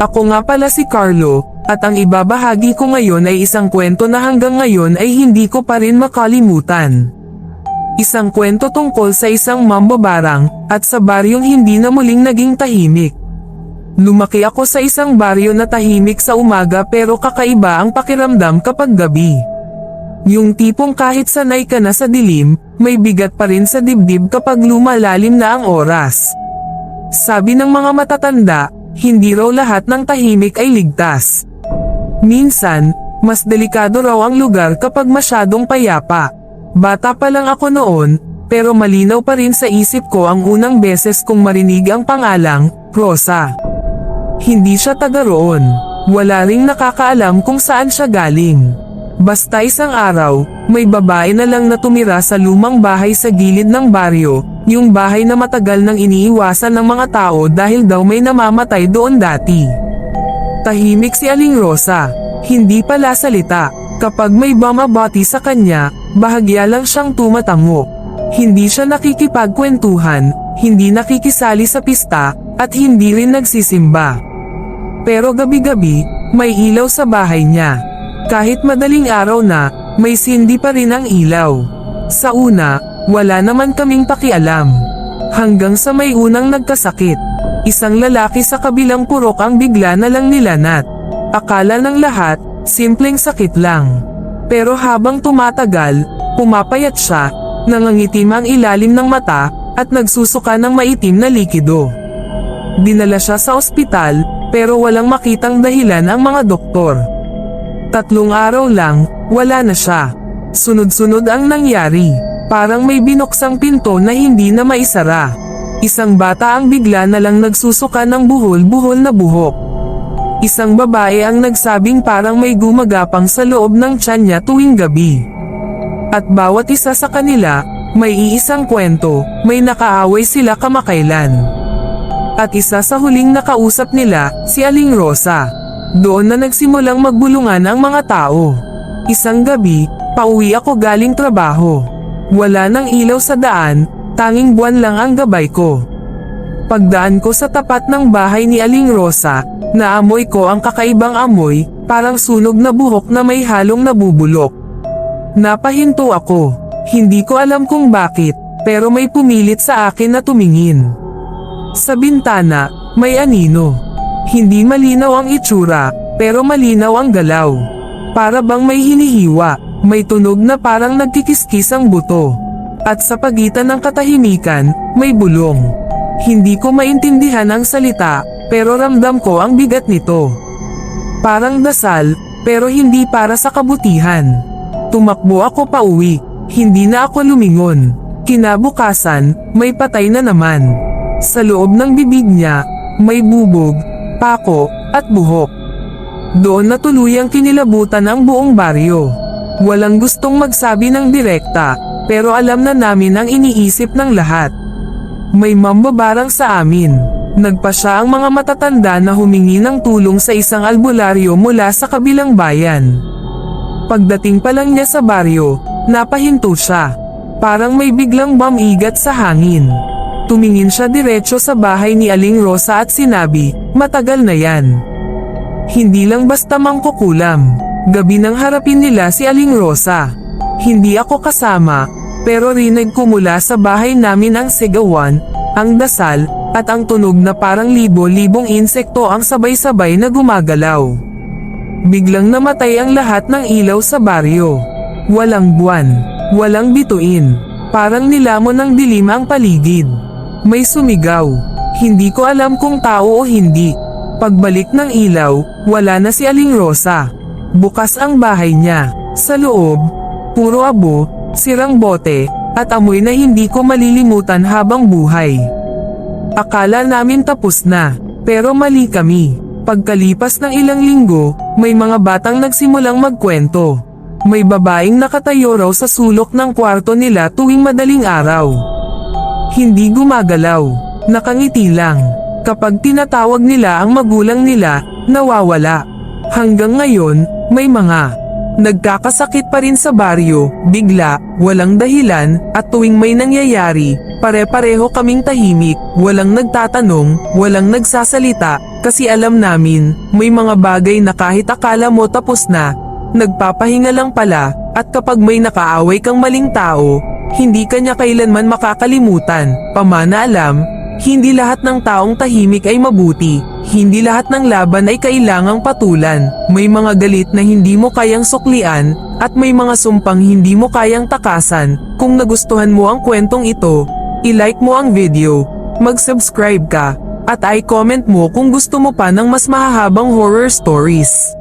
Ako nga pala si Carlo, at ang ibabahagi ko ngayon ay isang kwento na hanggang ngayon ay hindi ko pa rin makalimutan. Isang kwento tungkol sa isang mambabarang, at sa baryong hindi na muling naging tahimik. Lumaki ako sa isang baryo na tahimik sa umaga pero kakaiba ang pakiramdam kapag gabi. Yung tipong kahit sanay ka na sa dilim, may bigat pa rin sa dibdib kapag lumalalim na ang oras. Sabi ng mga matatanda, hindi raw lahat ng tahimik ay ligtas. Minsan, mas delikado raw ang lugar kapag masyadong payapa. Bata pa lang ako noon, pero malinaw pa rin sa isip ko ang unang beses kong marinig ang pangalang, Rosa. Hindi siya taga roon. Wala ring nakakaalam kung saan siya galing. Basta isang araw, may babae na lang na tumira sa lumang bahay sa gilid ng baryo, yung bahay na matagal nang iniiwasan ng mga tao dahil daw may namamatay doon dati. Tahimik si Aling Rosa, hindi pala salita. Kapag may bumabati sa kanya, bahagya lang siyang tumatango. Hindi siya nakikipagkwentuhan, hindi nakikisali sa pista, at hindi rin nagsisimba. Pero gabi-gabi, may ilaw sa bahay niya. Kahit madaling araw na, may sindi pa rin ang ilaw. Sa una, wala naman kaming pakialam. Hanggang sa may unang nagkasakit. Isang lalaki sa kabilang purok ang bigla na lang nilanat. Akala ng lahat, simpleng sakit lang. Pero habang tumatagal, pumapayat siya, nangangitim ang ilalim ng mata, at nagsusuka ng maitim na likido. Dinala siya sa ospital, pero walang makitang dahilan ang mga doktor. 3 araw lang, wala na siya. Sunod-sunod ang nangyari. Parang may binuksang pinto na hindi na maisara. Isang bata ang bigla na lang nagsusuka ng buhol-buhol na buhok. Isang babae ang nagsabing parang may gumagapang sa loob ng tiyan niya tuwing gabi. At bawat isa sa kanila, may iisang kwento, may nakaaway sila kamakailan. At isa sa huling nakausap nila, si Aling Rosa. Doon na nagsimulang magbulungan ang mga tao. Isang gabi, pauwi ako galing trabaho. Wala nang ilaw sa daan, tanging buwan lang ang gabay ko. Pagdaan ko sa tapat ng bahay ni Aling Rosa, naamoy ko ang kakaibang amoy, parang sunog na buhok na may halong nabubulok. Napahinto ako. Hindi ko alam kung bakit, pero may pumilit sa akin na tumingin. Sa bintana, may anino. Hindi malinaw ang itsura, pero malinaw ang galaw. Para bang may hinihiwa, may tunog na parang nagkikiskis ang buto. At sa pagitan ng katahimikan, may bulong. Hindi ko maintindihan ang salita, pero ramdam ko ang bigat nito. Parang dasal, pero hindi para sa kabutihan. Tumakbo ako pauwi, hindi na ako lumingon. Kinabukasan, may patay na naman. Sa loob ng bibig niya, may bubog, pako, at buhok. Doon na tuluyang kinilabutan ang buong baryo. Walang gustong magsabi ng direkta, pero alam na namin ang iniisip ng lahat. May mambabarang sa amin. Nagpa siya ang mga matatanda na humingi ng tulong sa isang albularyo mula sa kabilang bayan. Pagdating pa lang niya sa baryo, napahinto siya. Parang may biglang bumigat sa hangin. Tumingin siya diretso sa bahay ni Aling Rosa at sinabi, "Matagal na yan. Hindi lang basta mangkukulam." Gabi nang harapin nila si Aling Rosa. Hindi ako kasama, pero rinig ko mula sa bahay namin ang sigawan, ang dasal, at ang tunog na parang libo-libong insekto ang sabay-sabay na gumagalaw. Biglang namatay ang lahat ng ilaw sa baryo. Walang buwan, walang bituin, parang nilamon ng dilim ang paligid. May sumigaw. Hindi ko alam kung tao o hindi. Pagbalik ng ilaw, wala na si Aling Rosa. Bukas ang bahay niya. Sa loob, puro abo, sirang bote, at amoy na hindi ko malilimutan habang buhay. Akala namin tapos na, pero mali kami. Pagkalipas ng ilang linggo, may mga batang nagsimulang magkwento. May babaeng nakatayo raw sa sulok ng kwarto nila tuwing madaling araw. Hindi gumagalaw, nakangiti lang. Kapag tinatawag nila ang magulang nila, nawawala. Hanggang ngayon, may mga nagkakasakit pa rin sa baryo, bigla, walang dahilan, at tuwing may nangyayari, pare-pareho kaming tahimik, walang nagtatanong, walang nagsasalita, Kasi alam namin, may mga bagay na kahit akala mo tapos na, nagpapahinga lang pala, at kapag may nakaaway kang maling tao, hindi ka niya kailanman makakalimutan. Pamana alam, hindi lahat ng taong tahimik ay mabuti, hindi lahat ng laban ay kailangang patulan. May mga galit na hindi mo kayang suklian, at may mga sumpang hindi mo kayang takasan. Kung nagustuhan mo ang kwentong ito, i-like mo ang video, mag-subscribe ka, at i-comment mo kung gusto mo pa ng mas mahahabang horror stories.